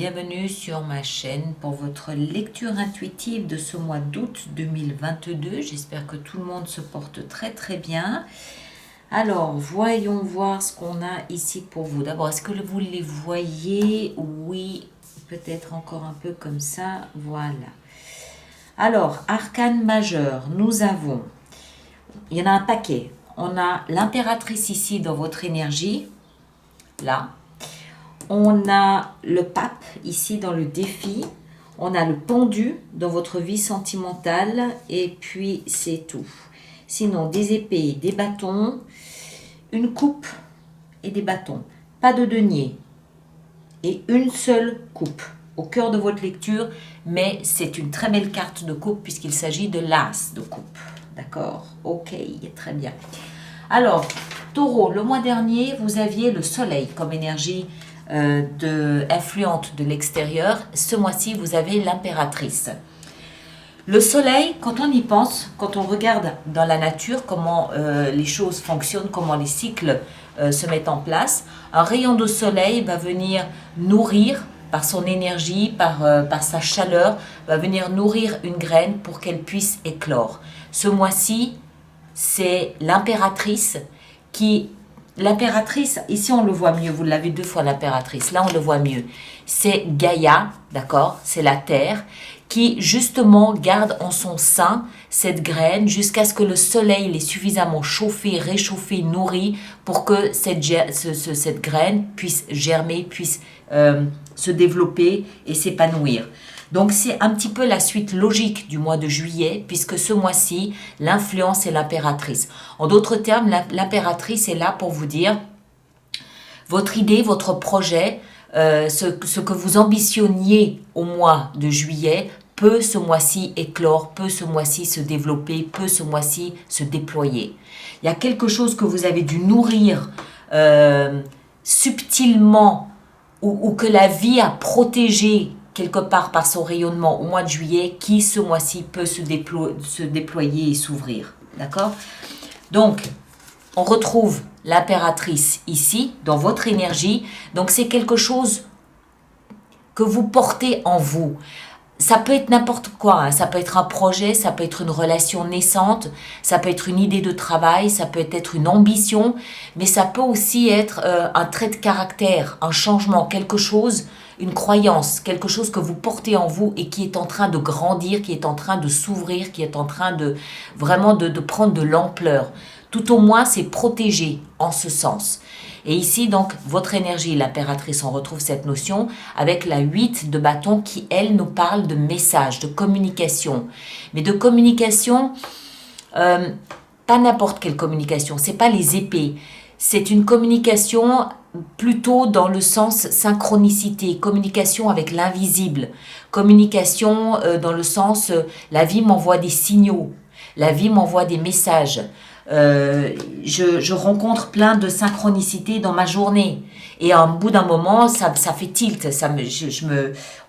bienvenue sur ma chaîne pour votre lecture intuitive de ce mois d'août 2022. J'espère que tout le monde se porte très très bien. Alors, voyons voir ce qu'on a ici pour vous. D'abord, est-ce que vous les voyez? Oui, peut-être encore un peu comme ça. Voilà. Alors, arcane majeur, nous avons, il y en a un paquet. On a l'impératrice ici dans votre énergie, là. On a le pape ici dans le défi. On a le pendu dans votre vie sentimentale. Et puis, c'est tout. Sinon, des épées, des bâtons, une coupe et des bâtons. Pas de denier. Et une seule coupe au cœur de votre lecture. Mais c'est une très belle carte de coupe puisqu'il s'agit de l'as de coupe. D'accord? Ok, très bien. Alors, Taureau, le mois dernier, vous aviez le soleil comme énergie influente de l'extérieur. Ce mois-ci, vous avez l'impératrice. Le soleil, quand on y pense, quand on regarde dans la nature comment les choses fonctionnent, comment les cycles se mettent en place, un rayon de soleil va venir nourrir par son énergie, par sa chaleur, va venir nourrir une graine pour qu'elle puisse éclore. Ce mois-ci, c'est l'impératrice qui... L'impératrice, ici on le voit mieux, vous l'avez deux fois l'impératrice, là on le voit mieux. C'est Gaïa, d'accord, c'est la terre, qui justement garde en son sein cette graine jusqu'à ce que le soleil l'ait suffisamment chauffé, réchauffé, nourri pour que cette graine puisse germer, puisse se développer et s'épanouir. Donc c'est un petit peu la suite logique du mois de juillet puisque ce mois-ci, l'influence est l'impératrice. En d'autres termes, l'impératrice est là pour vous dire votre idée, votre projet, ce que vous ambitionniez au mois de juillet peut ce mois-ci éclore, peut ce mois-ci se développer, peut ce mois-ci se déployer. Il y a quelque chose que vous avez dû nourrir subtilement ou que la vie a protégé quelque part par son rayonnement au mois de juillet, qui ce mois-ci peut se déployer et s'ouvrir. D'accord? Donc, on retrouve l'impératrice ici, dans votre énergie. Donc, c'est quelque chose que vous portez en vous. Ça peut être n'importe quoi, hein. Ça peut être un projet, ça peut être une relation naissante, ça peut être une idée de travail, ça peut être une ambition, mais ça peut aussi être un trait de caractère, un changement, quelque chose, une croyance, quelque chose que vous portez en vous et qui est en train de grandir, qui est en train de s'ouvrir, qui est en train de vraiment de prendre de l'ampleur. Tout au moins, c'est protégé en ce sens. Et ici, donc, votre énergie, l'impératrice, on retrouve cette notion avec la 8 de bâton qui, elle, nous parle de message, de communication. Mais de communication, pas n'importe quelle communication, c'est pas les épées. C'est une communication plutôt dans le sens synchronicité, communication avec l'invisible, communication dans le sens la vie m'envoie des signaux, la vie m'envoie des messages. Je rencontre plein de synchronicités dans ma journée et à un bout d'un moment ça fait tilt,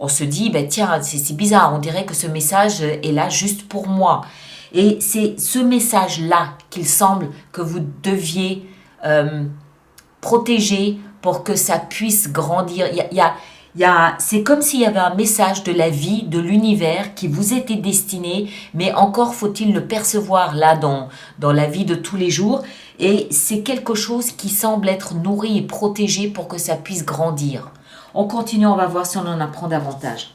on se dit ben tiens c'est bizarre, on dirait que ce message est là juste pour moi et c'est ce message là qu'il semble que vous deviez protéger pour que ça puisse grandir. C'est comme s'il y avait un message de la vie, de l'univers qui vous était destiné, mais encore faut-il le percevoir là dans la vie de tous les jours. Et c'est quelque chose qui semble être nourri et protégé pour que ça puisse grandir. On continue, on va voir si on en apprend davantage.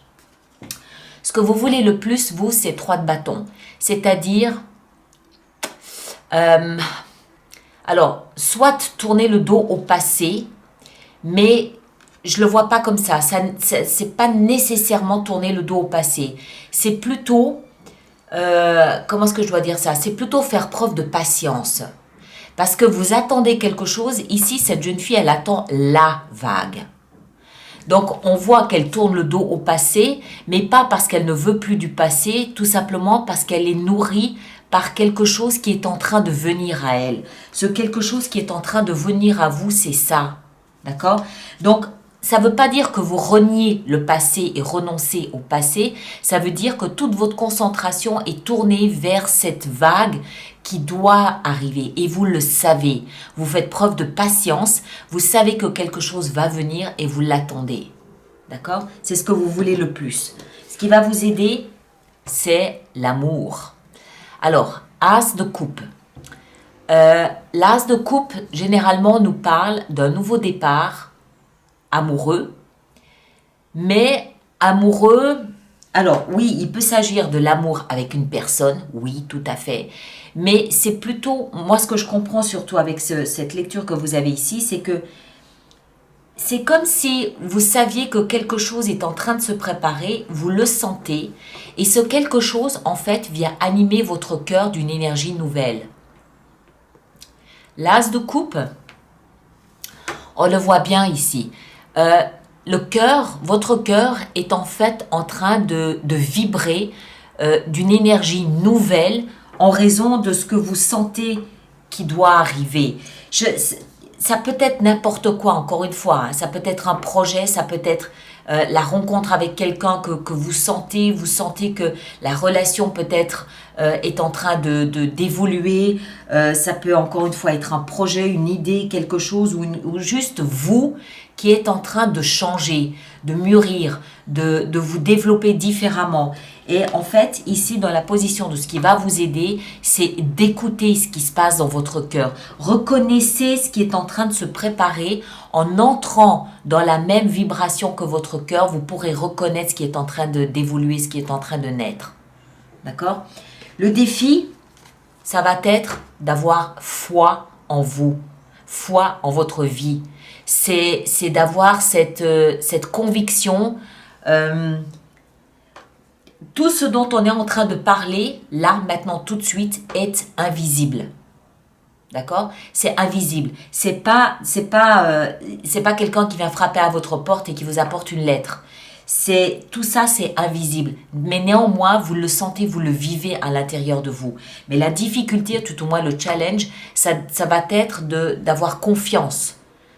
Ce que vous voulez le plus, vous, c'est 3 de bâton. C'est-à-dire, alors, soit tourner le dos au passé, mais je ne le vois pas comme ça. C'est pas nécessairement tourner le dos au passé. C'est plutôt, comment est-ce que je dois dire ça? C'est plutôt faire preuve de patience. Parce que vous attendez quelque chose. Ici, cette jeune fille, elle attend la vague. Donc, on voit qu'elle tourne le dos au passé, mais pas parce qu'elle ne veut plus du passé, tout simplement parce qu'elle est nourrie par quelque chose qui est en train de venir à elle. Ce quelque chose qui est en train de venir à vous, c'est ça. D'accord? Donc, ça ne veut pas dire que vous reniez le passé et renoncez au passé. Ça veut dire que toute votre concentration est tournée vers cette vague qui doit arriver. Et vous le savez. Vous faites preuve de patience. Vous savez que quelque chose va venir et vous l'attendez. D'accord? C'est ce que vous voulez le plus. Ce qui va vous aider, c'est l'amour. Alors, As de coupe. L'As de coupe, généralement, nous parle d'un nouveau départ amoureux. Mais amoureux, alors oui, il peut s'agir de l'amour avec une personne, oui, tout à fait. Mais c'est plutôt, moi ce que je comprends surtout avec cette lecture que vous avez ici, c'est que c'est comme si vous saviez que quelque chose est en train de se préparer, vous le sentez, et ce quelque chose, en fait, vient animer votre cœur d'une énergie nouvelle. L'As de coupe, on le voit bien ici. Le cœur, votre cœur est en fait en train de vibrer d'une énergie nouvelle en raison de ce que vous sentez qui doit arriver. Ça peut être n'importe quoi, encore une fois. Hein. Ça peut être un projet, ça peut être la rencontre avec quelqu'un que vous sentez que la relation peut-être est en train d'évoluer. Ça peut encore une fois être un projet, une idée, quelque chose, ou juste vous qui êtes en train de changer, de mûrir, de vous développer différemment. Et en fait, ici, dans la position de ce qui va vous aider, c'est d'écouter ce qui se passe dans votre cœur. Reconnaissez ce qui est en train de se préparer. En entrant dans la même vibration que votre cœur, vous pourrez reconnaître ce qui est en train d'évoluer, ce qui est en train de naître. D'accord? Le défi, ça va être d'avoir foi en vous, foi en votre vie. C'est d'avoir cette conviction. Tout ce dont on est en train de parler, là, maintenant, tout de suite, est invisible. D'accord? C'est invisible. C'est pas quelqu'un qui vient frapper à votre porte et qui vous apporte une lettre. Tout ça, c'est invisible. Mais néanmoins, vous le sentez, vous le vivez à l'intérieur de vous. Mais la difficulté, tout au moins le challenge, ça va être d'avoir confiance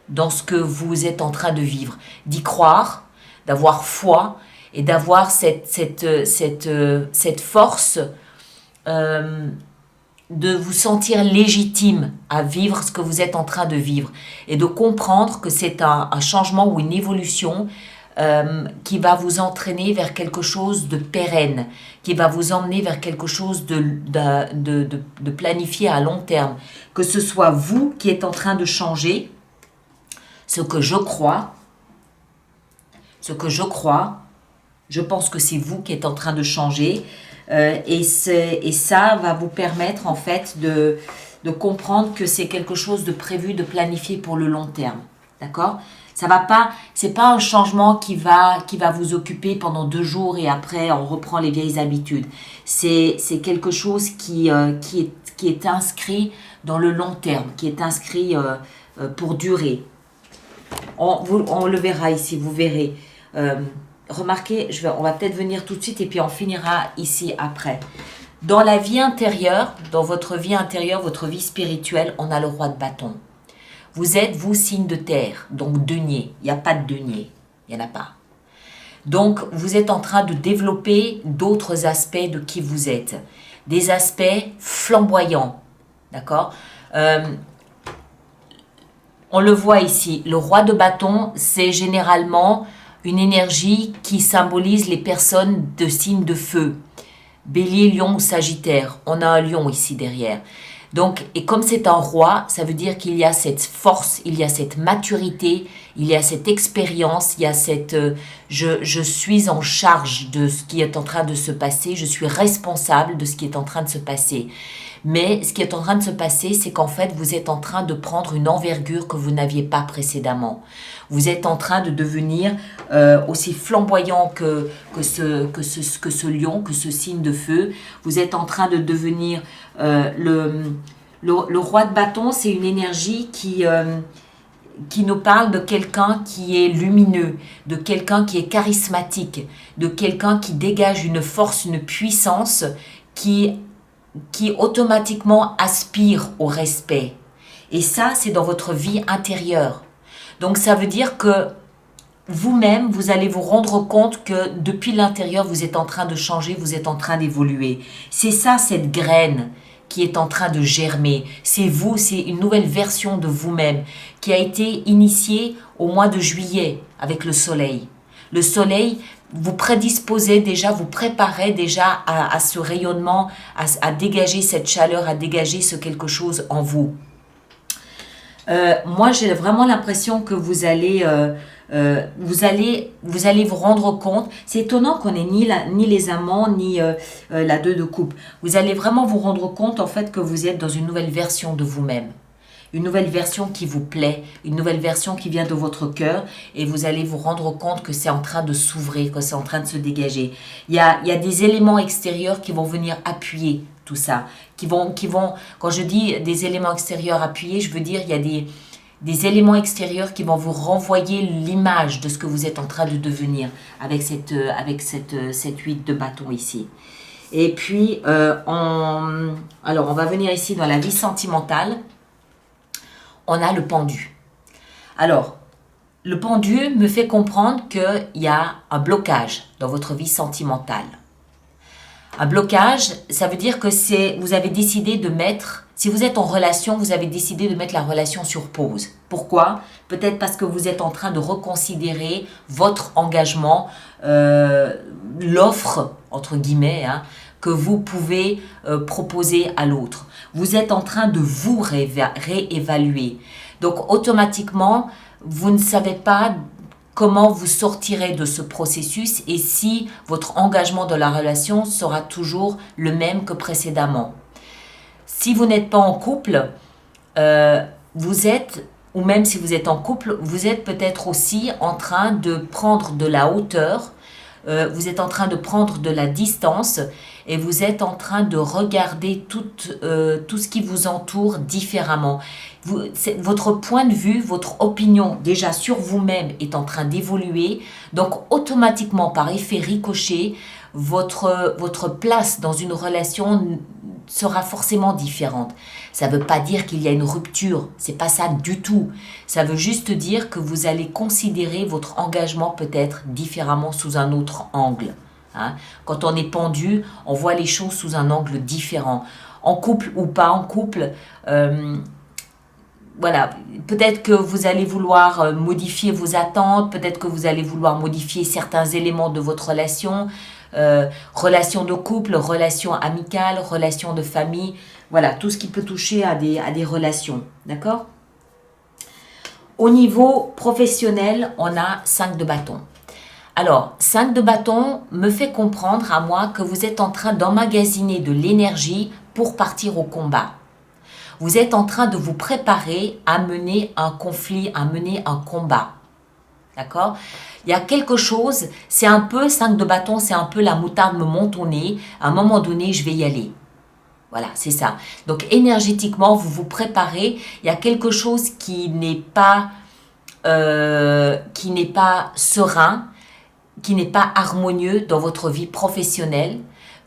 dans ce que vous êtes en train de vivre, d'y croire, d'avoir foi et d'avoir cette force de vous sentir légitime à vivre ce que vous êtes en train de vivre et de comprendre que c'est un changement ou une évolution qui va vous entraîner vers quelque chose de pérenne, qui va vous emmener vers quelque chose de planifié à long terme. Que ce soit vous qui êtes en train de changer, ce que je crois, je pense que c'est vous qui êtes en train de changer et ça va vous permettre en fait de comprendre que c'est quelque chose de prévu, de planifié pour le long terme. D'accord ? Ça va pas, c'est pas un changement qui va vous occuper pendant 2 jours et après on reprend les vieilles habitudes. C'est quelque chose qui est inscrit dans le long terme, qui est inscrit pour durer. On le verra ici, vous verrez. Remarquez, on va peut-être venir tout de suite et puis on finira ici après. Dans la vie intérieure, dans votre vie intérieure, votre vie spirituelle, on a le roi de bâton. Vous êtes, vous, signe de terre, donc denier. Il n'y a pas de denier, il n'y en a pas. Donc, vous êtes en train de développer d'autres aspects de qui vous êtes. Des aspects flamboyants, d'accord ? On le voit ici, le roi de bâton, c'est généralement une énergie qui symbolise les personnes de signe de feu. Bélier, lion ou sagittaire. On a un lion ici derrière. Donc, et comme c'est un roi, ça veut dire qu'il y a cette force, il y a cette maturité, il y a cette expérience, il y a cette... je suis en charge de ce qui est en train de se passer, je suis responsable de ce qui est en train de se passer. Mais ce qui est en train de se passer, c'est qu'en fait, vous êtes en train de prendre une envergure que vous n'aviez pas précédemment. Vous êtes en train de devenir aussi flamboyant que ce lion, que ce signe de feu. Vous êtes en train de devenir... le roi de bâton, c'est une énergie qui nous parle de quelqu'un qui est lumineux, de quelqu'un qui est charismatique, de quelqu'un qui dégage une force, une puissance qui automatiquement aspire au respect. Et ça, c'est dans votre vie intérieure. Donc, ça veut dire que vous-même, vous allez vous rendre compte que depuis l'intérieur, vous êtes en train de changer, vous êtes en train d'évoluer. C'est ça, cette graine qui est en train de germer. C'est vous, c'est une nouvelle version de vous-même qui a été initiée au mois de juillet avec le soleil. le soleil vous prédisposez déjà, vous préparez déjà à ce rayonnement, à dégager cette chaleur, à dégager ce quelque chose en vous. Moi, j'ai vraiment l'impression que vous allez vous rendre compte. C'est étonnant qu'on ait ni les amants, ni la deux de coupe. Vous allez vraiment vous rendre compte, en fait, que vous êtes dans une nouvelle version de vous-même. Une nouvelle version qui vous plaît, une nouvelle version qui vient de votre cœur, et vous allez vous rendre compte que c'est en train de s'ouvrir, que c'est en train de se dégager. Il y a des éléments extérieurs qui vont venir appuyer tout ça, qui vont, quand je dis des éléments extérieurs appuyés, je veux dire il y a des éléments extérieurs qui vont vous renvoyer l'image de ce que vous êtes en train de devenir avec cette 8 de bâton ici. Et puis, alors on va venir ici dans la vie sentimentale. On a le pendu. Alors, le pendu me fait comprendre qu'il y a un blocage dans votre vie sentimentale. Un blocage, ça veut dire que vous avez décidé de mettre, si vous êtes en relation, vous avez décidé de mettre la relation sur pause. Pourquoi? Peut-être parce que vous êtes en train de reconsidérer votre engagement, l'offre, entre guillemets, que vous pouvez proposer à l'autre. Vous êtes en train de vous réévaluer. Donc, automatiquement, vous ne savez pas comment vous sortirez de ce processus et si votre engagement de la relation sera toujours le même que précédemment. Si vous n'êtes pas en couple, ou même si vous êtes en couple, vous êtes peut-être aussi en train de prendre de la hauteur, vous êtes en train de prendre de la distance et vous êtes en train de regarder tout ce qui vous entoure différemment. Votre point de vue, votre opinion déjà sur vous-même est en train d'évoluer. Donc automatiquement, par effet ricochet, votre place dans une relation sera forcément différente. Ça ne veut pas dire qu'il y a une rupture, c'est pas ça du tout. Ça veut juste dire que vous allez considérer votre engagement peut-être différemment sous un autre angle. Quand on est pendu, on voit les choses sous un angle différent. En couple ou pas en couple, voilà, peut-être que vous allez vouloir modifier vos attentes, peut-être que vous allez vouloir modifier certains éléments de votre relation, relation de couple, relation amicale, relation de famille, voilà, tout ce qui peut toucher à des relations, d'accord? Au niveau professionnel, on a 5 de bâton. Alors, 5 de bâton me fait comprendre à moi que vous êtes en train d'emmagasiner de l'énergie pour partir au combat. Vous êtes en train de vous préparer à mener un conflit, à mener un combat. D'accord? Il y a quelque chose, c'est un peu 5 de bâton, c'est un peu la moutarde me monte au nez. À un moment donné, je vais y aller. Voilà, c'est ça. Donc, énergétiquement, vous vous préparez. Il y a quelque chose qui n'est pas serein, qui n'est pas harmonieux dans votre vie professionnelle,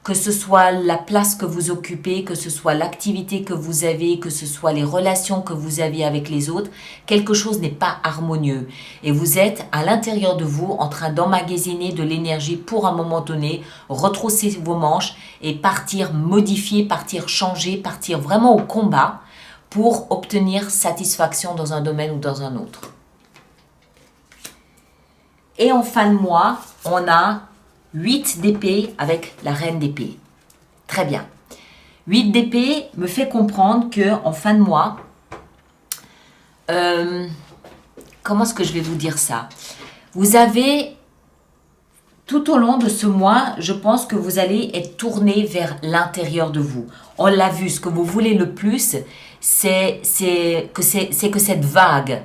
que ce soit la place que vous occupez, que ce soit l'activité que vous avez, que ce soit les relations que vous avez avec les autres, quelque chose n'est pas harmonieux. Et vous êtes à l'intérieur de vous en train d'emmagasiner de l'énergie pour un moment donné, retrousser vos manches et partir modifier, partir changer, partir vraiment au combat pour obtenir satisfaction dans un domaine ou dans un autre. Et en fin de mois, on a 8 d'épée avec la reine d'épée. Très bien. 8 d'épée me fait comprendre qu'en fin de mois, comment est-ce que je vais vous dire ça? Vous avez, tout au long de ce mois, je pense que vous allez être tourné vers l'intérieur de vous. On l'a vu, ce que vous voulez le plus, c'est que cette vague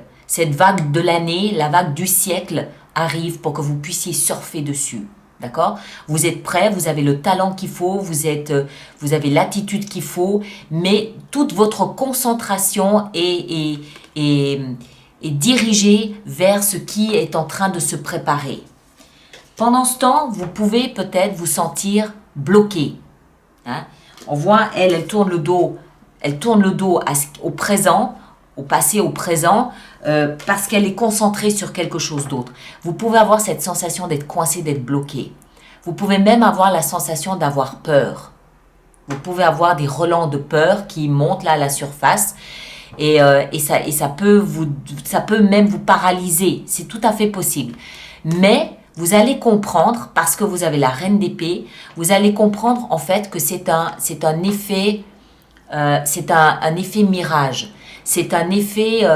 de l'année, la vague du siècle, arrive pour que vous puissiez surfer dessus. D'accord? Vous êtes prêt, vous avez le talent qu'il faut, vous avez l'attitude qu'il faut, mais toute votre concentration est dirigée vers ce qui est en train de se préparer. Pendant ce temps, vous pouvez peut-être vous sentir bloqué. On voit, elle tourne le dos au présent, au passé, au présent, parce qu'elle est concentrée sur quelque chose d'autre. Vous pouvez avoir cette sensation d'être coincé, d'être bloqué. Vous pouvez même avoir la sensation d'avoir peur. Vous pouvez avoir des relents de peur qui montent là à la surface et ça peut même vous paralyser. C'est tout à fait possible. Mais vous allez comprendre, parce que vous avez la reine d'épée, vous allez comprendre en fait que c'est un effet, un effet mirage. C'est un effet,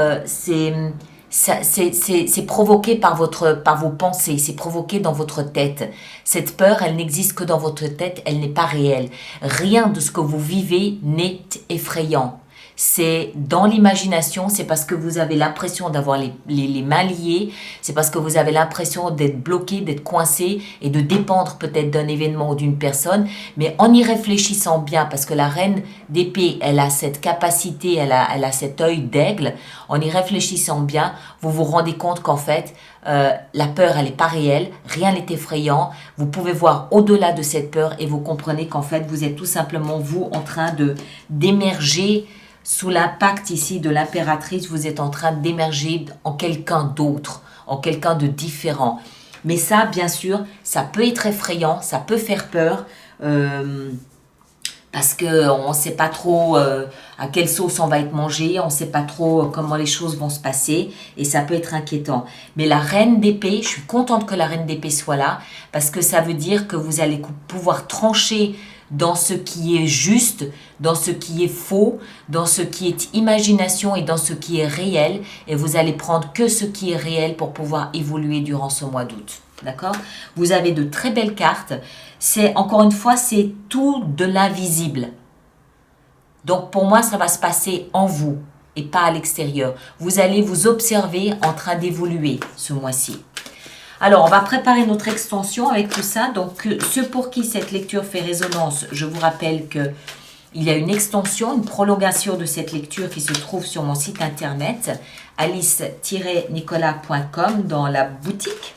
c'est provoqué par vos pensées, c'est provoqué dans votre tête. Cette peur, elle n'existe que dans votre tête, elle n'est pas réelle. Rien de ce que vous vivez n'est effrayant. C'est dans l'imagination, c'est parce que vous avez l'impression d'avoir les mains liées, c'est parce que vous avez l'impression d'être bloqué, d'être coincé et de dépendre peut-être d'un événement ou d'une personne. Mais en y réfléchissant bien, parce que la reine d'épée, elle a cette capacité, elle a cet œil d'aigle, en y réfléchissant bien, vous vous rendez compte qu'en fait, la peur, elle n'est pas réelle, rien n'est effrayant. Vous pouvez voir au-delà de cette peur et vous comprenez qu'en fait, vous êtes tout simplement, vous, en train d'émerger sous l'impact ici de l'impératrice, vous êtes en train d'émerger en quelqu'un d'autre, en quelqu'un de différent. Mais ça, bien sûr, ça peut être effrayant, ça peut faire peur, parce qu'on ne sait pas trop à quelle sauce on va être mangé, on ne sait pas trop comment les choses vont se passer, et ça peut être inquiétant. Mais la reine d'épée, je suis contente que la reine d'épée soit là, parce que ça veut dire que vous allez pouvoir trancher dans ce qui est juste, dans ce qui est faux, dans ce qui est imagination et dans ce qui est réel. Et vous allez prendre que ce qui est réel pour pouvoir évoluer durant ce mois d'août. D'accord? Vous avez de très belles cartes. C'est, encore une fois, c'est tout de l'invisible. Donc pour moi, ça va se passer en vous et pas à l'extérieur. Vous allez vous observer en train d'évoluer ce mois-ci. Alors, on va préparer notre extension avec tout ça. Donc, ceux pour qui cette lecture fait résonance, je vous rappelle qu'il y a une extension, une prolongation de cette lecture qui se trouve sur mon site internet alice-nicolas.com dans la boutique.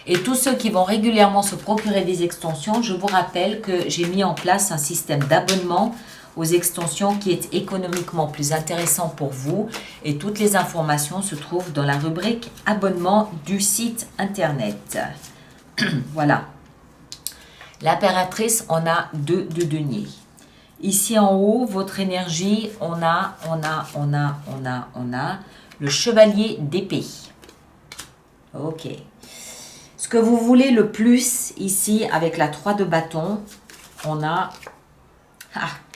Et tous ceux qui vont régulièrement se procurer des extensions, je vous rappelle que j'ai mis en place un système d'abonnement aux extensions qui est économiquement plus intéressant pour vous. Et toutes les informations se trouvent dans la rubrique abonnement du site internet. Voilà. L'impératrice, on a 2 de denier. Ici en haut, votre énergie, on a le chevalier d'épée. Ok. Ce que vous voulez le plus ici avec la 3 de bâton, on a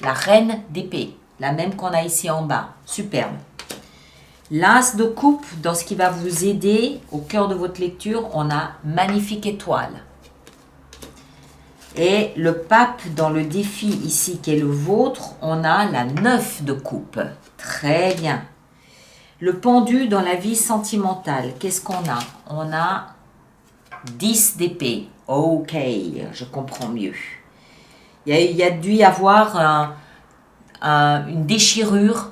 la reine d'épée, la même qu'on a ici en bas. Superbe. L'as de coupe, dans ce qui va vous aider au cœur de votre lecture, on a magnifique étoile. Et le pape dans le défi ici qui est le vôtre, on a la 9 de coupe. Très bien. Le pendu dans la vie sentimentale, qu'est-ce qu'on a? On a 10 d'épée. Ok, je comprends mieux. Il y a dû y avoir une déchirure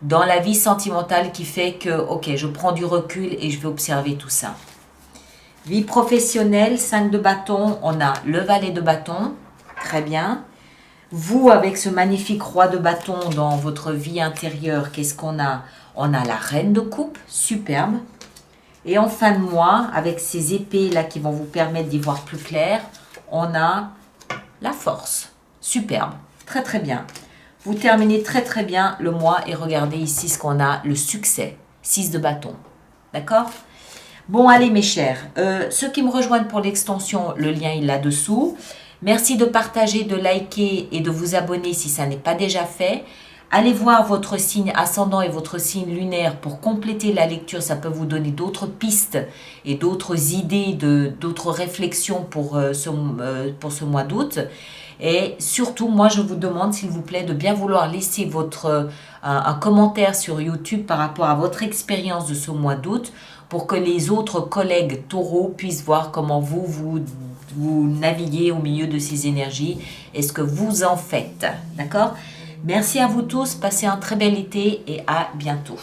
dans la vie sentimentale qui fait que, ok, je prends du recul et je vais observer tout ça. Vie professionnelle, 5 de bâton, on a le valet de bâton, très bien. Vous, avec ce magnifique roi de bâton dans votre vie intérieure, qu'est-ce qu'on a? On a la reine de coupe, superbe. Et en fin de mois, avec ces épées là qui vont vous permettre d'y voir plus clair, on a la force. Superbe, très très bien. Vous terminez très très bien le mois et regardez ici ce qu'on a, le succès, 6 de bâton. D'accord? Bon, allez mes chers, ceux qui me rejoignent pour l'extension, le lien est là-dessous. Merci de partager, de liker et de vous abonner si ça n'est pas déjà fait. Allez voir votre signe ascendant et votre signe lunaire pour compléter la lecture. Ça peut vous donner d'autres pistes et d'autres idées, d'autres réflexions pour ce mois d'août. Et surtout, moi, je vous demande, s'il vous plaît, de bien vouloir laisser un commentaire sur YouTube par rapport à votre expérience de ce mois d'août pour que les autres collègues taureaux puissent voir comment vous naviguez au milieu de ces énergies et ce que vous en faites. D'accord ? Merci à vous tous, passez un très bel été et à bientôt.